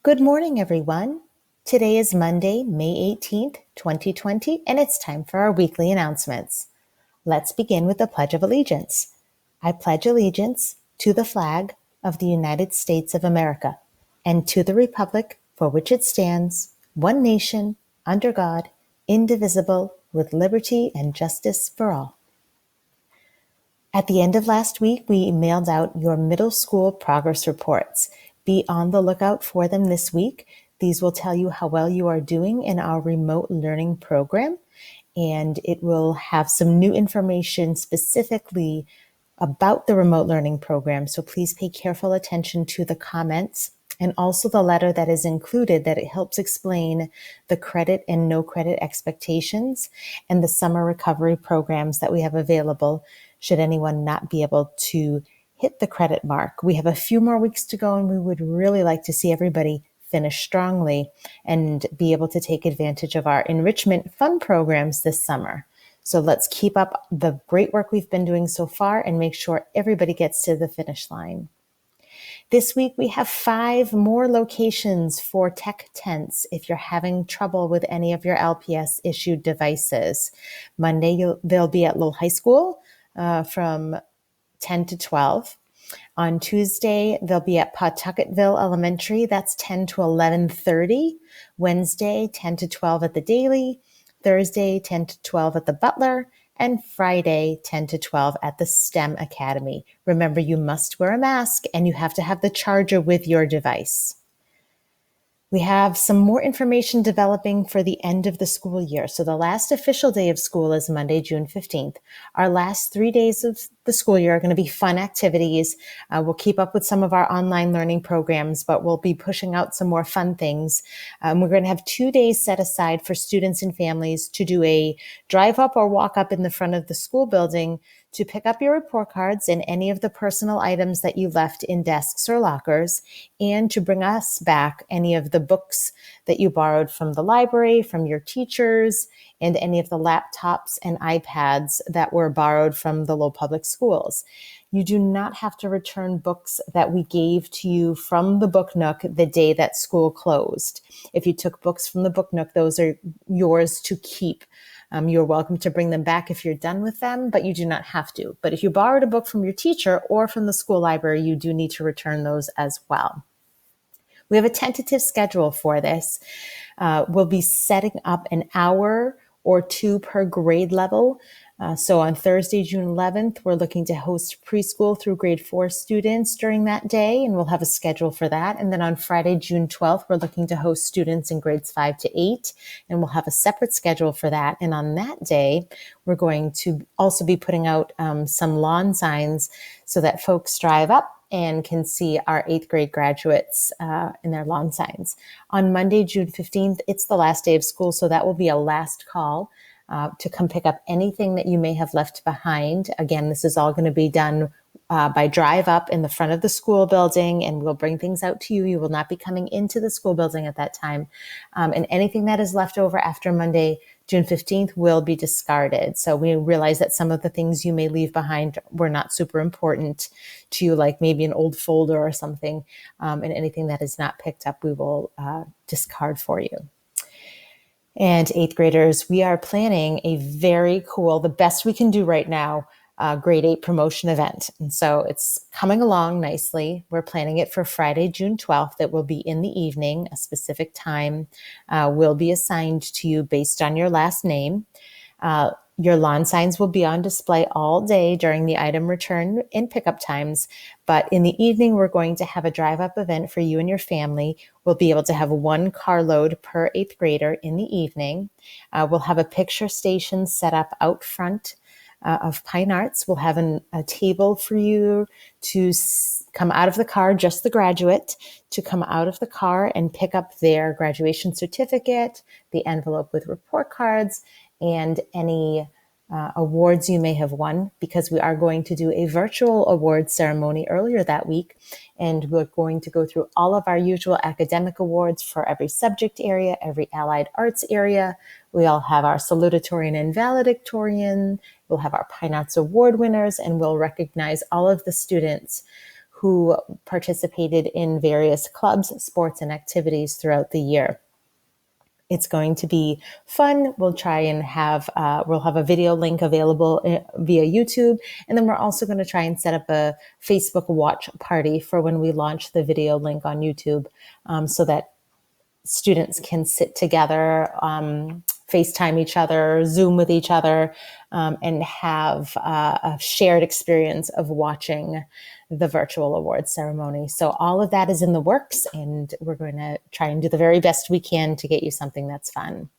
Good morning, everyone. Today is Monday, May 18th, 2020, and it's time for our weekly announcements. Let's begin with the Pledge of Allegiance. I pledge allegiance to the flag of the United States of America and to the republic for which it stands, one nation, under God, indivisible, with liberty and justice for all. At the end of last week, we mailed out your middle school progress reports. Be on the lookout for them this week. These will tell you how well you are doing in our remote learning program, and it will have some new information specifically about the remote learning program. So please pay careful attention to the comments and also the letter that is included, that it helps explain the credit and no credit expectations and the summer recovery programs that we have available should anyone not be able to hit the credit mark. We have a few more weeks to go, and we would really like to see everybody finish strongly and be able to take advantage of our enrichment fun programs this summer. So let's keep up the great work we've been doing so far and make sure everybody gets to the finish line. This week, we have 5 more locations for tech tents if you're having trouble with any of your LPS issued devices. Monday, they'll be at Lowell High School from 10 to 12. On Tuesday, they'll be at Pawtucketville Elementary. That's 10 to 11:30. Wednesday, 10 to 12 at the Daily. Thursday, 10 to 12 at the Butler. And Friday, 10 to 12 at the STEM Academy. Remember, you must wear a mask and you have to have the charger with your device. We have some more information developing for the end of the school year. So the last official day of school is Monday, June 15th. Our last 3 days of the school year are going to be fun activities. We'll keep up with some of our online learning programs, but we'll be pushing out some more fun things. We're going to have 2 days set aside for students and families to do a drive up or walk up in the front of the school building to pick up your report cards and any of the personal items that you left in desks or lockers, and to bring us back any of the books that you borrowed from the library, from your teachers, and any of the laptops and iPads that were borrowed from the Lowell Public Schools. You do not have to return books that we gave to you from the Book Nook the day that school closed. If you took books from the Book Nook, those are yours to keep. You're welcome to bring them back if you're done with them, but you do not have to. But if you borrowed a book from your teacher or from the school library, you do need to return those as well. We have a tentative schedule for this. We'll be setting up an hour or 2 per grade level. So on Thursday, June 11th, we're looking to host preschool through grade 4 students during that day, and we'll have a schedule for that. And then on Friday, June 12th, we're looking to host students in grades 5 to 8, and we'll have a separate schedule for that. And on that day, we're going to also be putting out some lawn signs so that folks drive up and can see our 8th grade graduates in their lawn signs. On Monday, June 15th, it's the last day of school, so that will be a last call to come pick up anything that you may have left behind. Again, this is all going to be done by drive up in the front of the school building, and we'll bring things out to you. You will not be coming into the school building at that time. And anything that is left over after Monday, June 15th will be discarded. So we realize that some of the things you may leave behind were not super important to you, like maybe an old folder or something. And anything that is not picked up, we will discard for you. And 8th graders, we are planning a very cool, the best we can do right now, grade 8 promotion event. And so it's coming along nicely. We're planning it for Friday, June 12th. It will be in the evening. A specific time will be assigned to you based on your last name. Your lawn signs will be on display all day during the item return and pickup times. But in the evening, we're going to have a drive-up event for you and your family. We'll be able to have 1 carload per 8th grader in the evening. We'll have a picture station set up out front of Pine Arts. We'll have a table for you to come out of the car, just the graduate, to come out of the car and pick up their graduation certificate, the envelope with report cards, and any awards you may have won, because we are going to do a virtual awards ceremony earlier that week. And we're going to go through all of our usual academic awards for every subject area, every allied arts area. We'll have our salutatorian and valedictorian. We'll have our Pine Arts Award winners, and we'll recognize all of the students who participated in various clubs, sports, and activities throughout the year. It's going to be fun. We'll try and we'll have a video link available via YouTube. And then we're also going to try and set up a Facebook watch party for when we launch the video link on YouTube, so that students can sit together, FaceTime each other, Zoom with each other, and have a shared experience of watching the virtual awards ceremony. So all of that is in the works, and we're going to try and do the very best we can to get you something that's fun.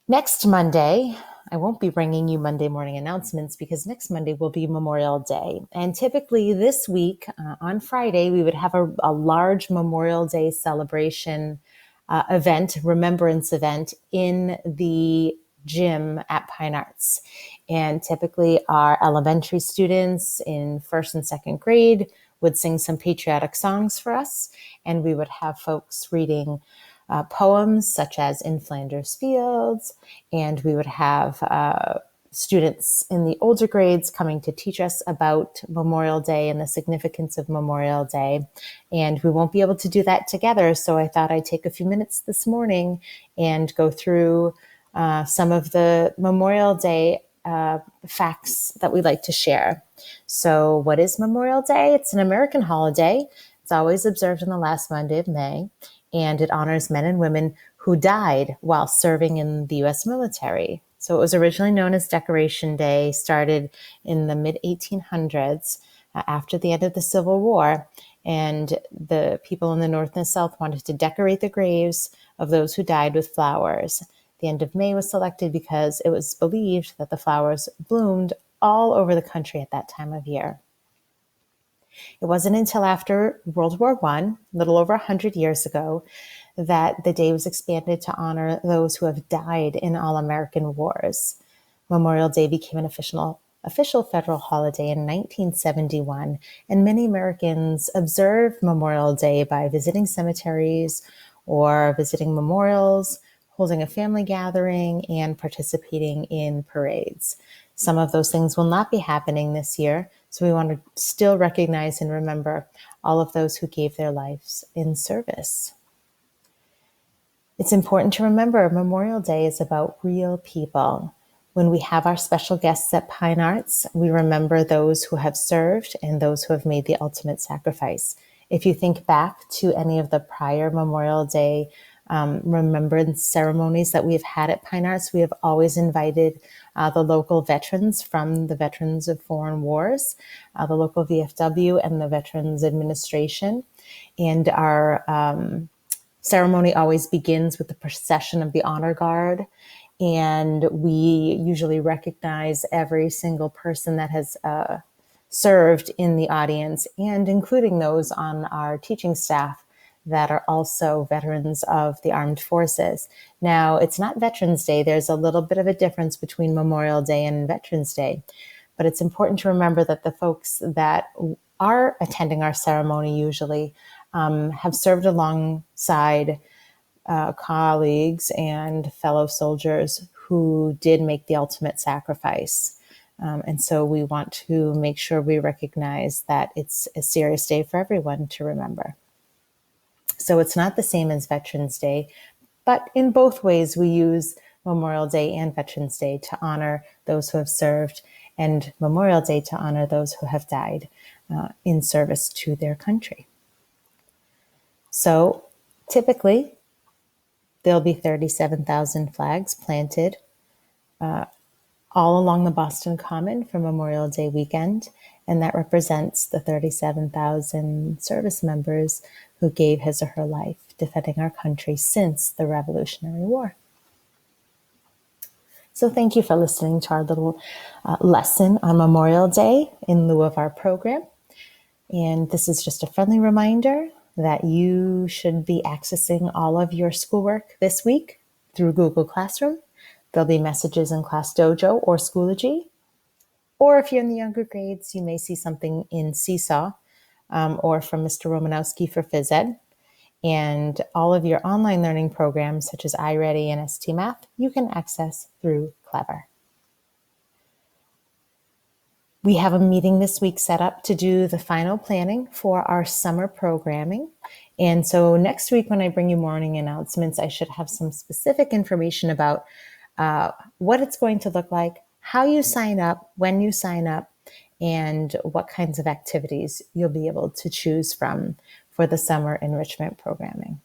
Next Monday, I won't be bringing you Monday morning announcements because next Monday will be Memorial Day. And typically this week, on Friday, we would have a large Memorial Day celebration event, remembrance event in the gym at Pine Arts. And typically our elementary students in first and second grade would sing some patriotic songs for us. And we would have folks reading poems such as In Flanders Fields, and we would have students in the older grades coming to teach us about Memorial Day and the significance of Memorial Day. And we won't be able to do that together, so I thought I'd take a few minutes this morning and go through some of the Memorial Day facts that we like to share. So what is Memorial Day? It's an American holiday. It's always observed on the last Monday of May, and it honors men and women who died while serving in the U.S. military. So it was originally known as Decoration Day, started in the mid-1800s after the end of the Civil War, and the people in the North and South wanted to decorate the graves of those who died with flowers. The end of May was selected because it was believed that the flowers bloomed all over the country at that time of year. It wasn't until after World War I, a little over 100 years ago, that the day was expanded to honor those who have died in all American wars. Memorial Day became an official federal holiday in 1971, and many Americans observe Memorial Day by visiting cemeteries or visiting memorials, holding a family gathering, and participating in parades. Some of those things will not be happening this year, so we want to still recognize and remember all of those who gave their lives in service. It's important to remember Memorial Day is about real people. When we have our special guests at Pine Arts, we remember those who have served and those who have made the ultimate sacrifice. If you think back to any of the prior Memorial Day remembrance ceremonies that we've had at Pine Arts, we have always invited the local veterans from the Veterans of Foreign Wars, the local VFW, and the Veterans Administration. And our ceremony always begins with the procession of the Honor Guard. And we usually recognize every single person that has served in the audience, and including those on our teaching staff that are also veterans of the armed forces. Now, it's not Veterans Day. There's a little bit of a difference between Memorial Day and Veterans Day, but it's important to remember that the folks that are attending our ceremony usually have served alongside colleagues and fellow soldiers who did make the ultimate sacrifice. And so we want to make sure we recognize that it's a serious day for everyone to remember. So it's not the same as Veterans Day, but in both ways we use Memorial Day and Veterans Day to honor those who have served, and Memorial Day to honor those who have died in service to their country. So typically, there'll be 37,000 flags planted all along the Boston Common for Memorial Day weekend, and that represents the 37,000 service members who gave his or her life defending our country since the Revolutionary War. So thank you for listening to our little lesson on Memorial Day in lieu of our program. And this is just a friendly reminder that you should be accessing all of your schoolwork this week through Google Classroom. There'll be messages in Class Dojo or Schoology. Or if you're in the younger grades, you may see something in Seesaw or from Mr. Romanowski for Phys Ed. And all of your online learning programs, such as iReady and ST Math, you can access through Clever. We have a meeting this week set up to do the final planning for our summer programming. And so next week, when I bring you morning announcements, I should have some specific information about what it's going to look like, how you sign up, when you sign up, and what kinds of activities you'll be able to choose from for the summer enrichment programming.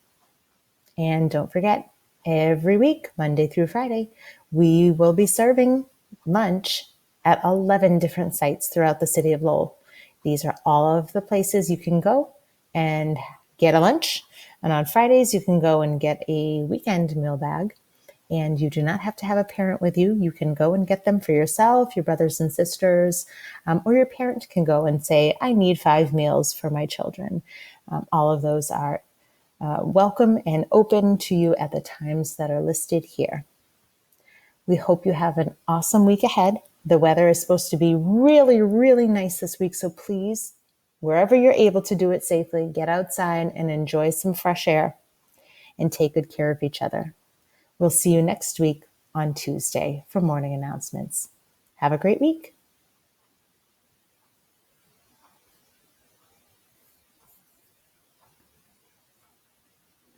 And don't forget, every week, Monday through Friday, we will be serving lunch at 11 different sites throughout the city of Lowell. These are all of the places you can go and get a lunch. And on Fridays, you can go and get a weekend meal bag. And you do not have to have a parent with you. You can go and get them for yourself, your brothers and sisters, or your parent can go and say, I need 5 meals for my children. All of those are welcome and open to you at the times that are listed here. We hope you have an awesome week ahead. The weather is supposed to be really, really nice this week. So please, wherever you're able to do it safely, get outside and enjoy some fresh air and take good care of each other. We'll see you next week on Tuesday for morning announcements. Have a great week.